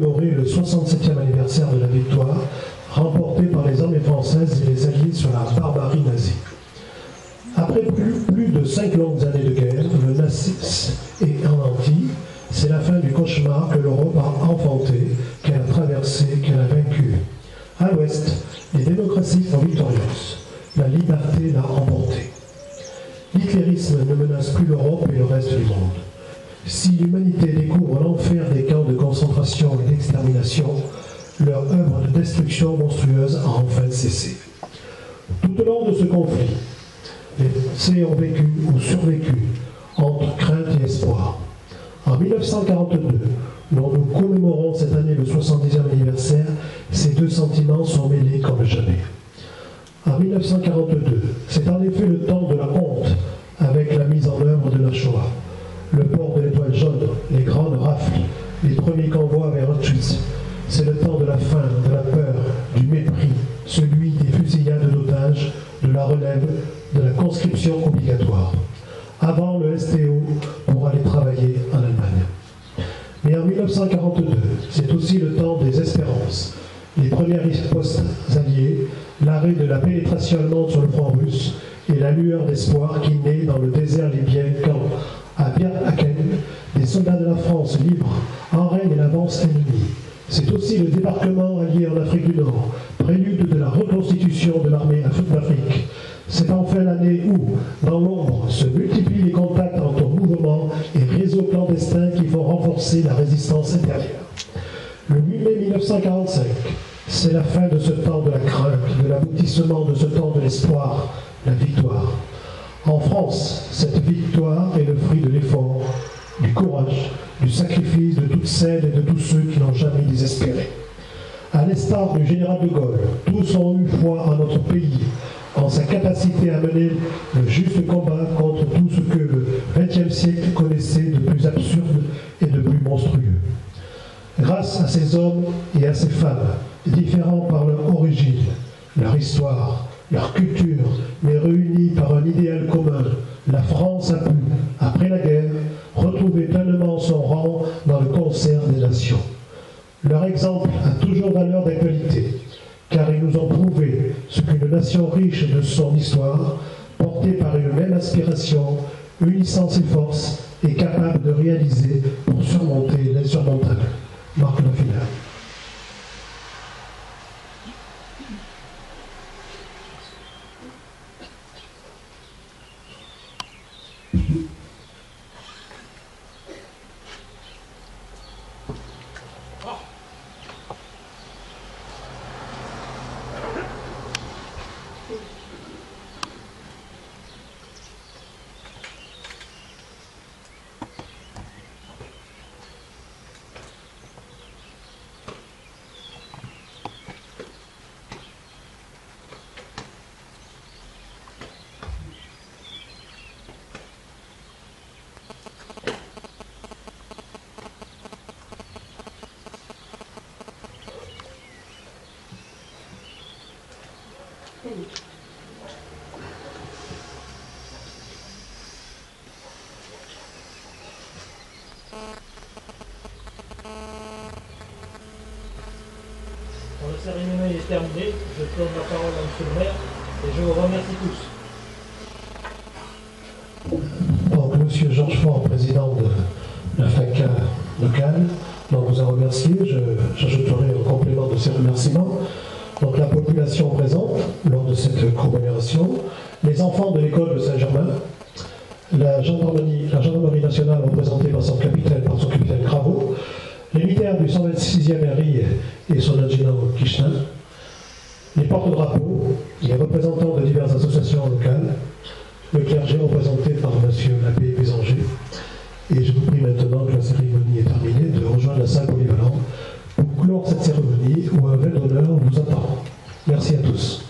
commémorer le 67e anniversaire de la victoire remportée par les armées françaises et les Alliés sur la barbarie nazie. Après plus de 5 longues années de guerre, le nazisme est anéanti. C'est la fin du cauchemar que l'Europe a enfanté, qu'elle a traversé, qu'elle a vaincu. À l'ouest, les démocraties sont victorieuses. La liberté l'a emporté. L'hitlérisme ne menace plus l'Europe et le reste du monde. Si l'humanité découvre l'enfer des camps de concentration et d'extermination, leur œuvre de destruction monstrueuse a enfin cessé. Tout au long de ce conflit, les Français ont vécu ou survécu entre crainte et espoir. En 1942, dont nous commémorons cette année le 70e anniversaire, ces deux sentiments sont mêlés comme jamais. En 1942, c'est en effet le temps de la honte avec la mise en œuvre de la Shoah. Le port de l'étoile jaune, les grandes rafles, les premiers convois vers Auschwitz. C'est le temps de la faim, de la peur, du mépris, celui des fusillades d'otages, de la relève, de la conscription obligatoire. Avant le STO pour aller travailler en Allemagne. Mais en 1942, c'est aussi le temps des espérances. Les premières ripostes alliées, l'arrêt de la pénétration allemande sur le front russe et la lueur d'espoir qui naît dans le désert libyen quand, à Bir Hakeim, des soldats de la France livrent en règne l'avance ennemie. C'est aussi le débarquement allié en Afrique du Nord, prélude de la reconstitution de l'armée d'Afrique. C'est enfin l'année où, dans l'ombre, se multiplient les contacts entre mouvements et réseaux clandestins qui vont renforcer la résistance intérieure. Le 8 mai 1945, c'est la fin de ce temps de la crainte, de l'aboutissement de ce temps de l'espoir, la victoire. En France, cette victoire est le fruit de l'effort, du courage, du sacrifice de toutes celles et de tous ceux qui n'ont jamais désespéré. À l'instar du général de Gaulle, tous ont eu foi en notre pays, en sa capacité à mener le juste combat contre tout ce que le XXe siècle connaissait de plus absurde et de plus monstrueux. Grâce à ces hommes et à ces femmes, différents par leur origine, leur histoire, leur culture, mais réunis par un idéal commun, la France a pu, après la guerre, retrouver pleinement son rang dans le concert des nations. Leur exemple a toujours valeur d'actualité, car ils nous ont prouvé ce qu'une nation riche de son histoire, portée par une même aspiration, unissant ses forces, est capable de réaliser pour surmonter l'insurmontable. Marc Lafina. La cérémonie est terminée, je donne la parole à M. le maire et je vous remercie tous. Donc, M. Georges Faure, président de la FACA locale, donc vous a remercié. J'ajouterai en complément de ces remerciements donc la population présente lors de cette commémoration, les enfants de l'école de Saint-Germain, la gendarmerie nationale représentée par son capitaine Graveau, les militaires du 126e RI et son adjudant Kishna, les porte-drapeaux, les représentants de diverses associations locales, le clergé représenté par M. l'abbé Bézanger. Et je vous prie maintenant que la cérémonie est terminée de rejoindre la salle polyvalente pour clore cette cérémonie où un vrai d'honneur vous attend. Merci à tous.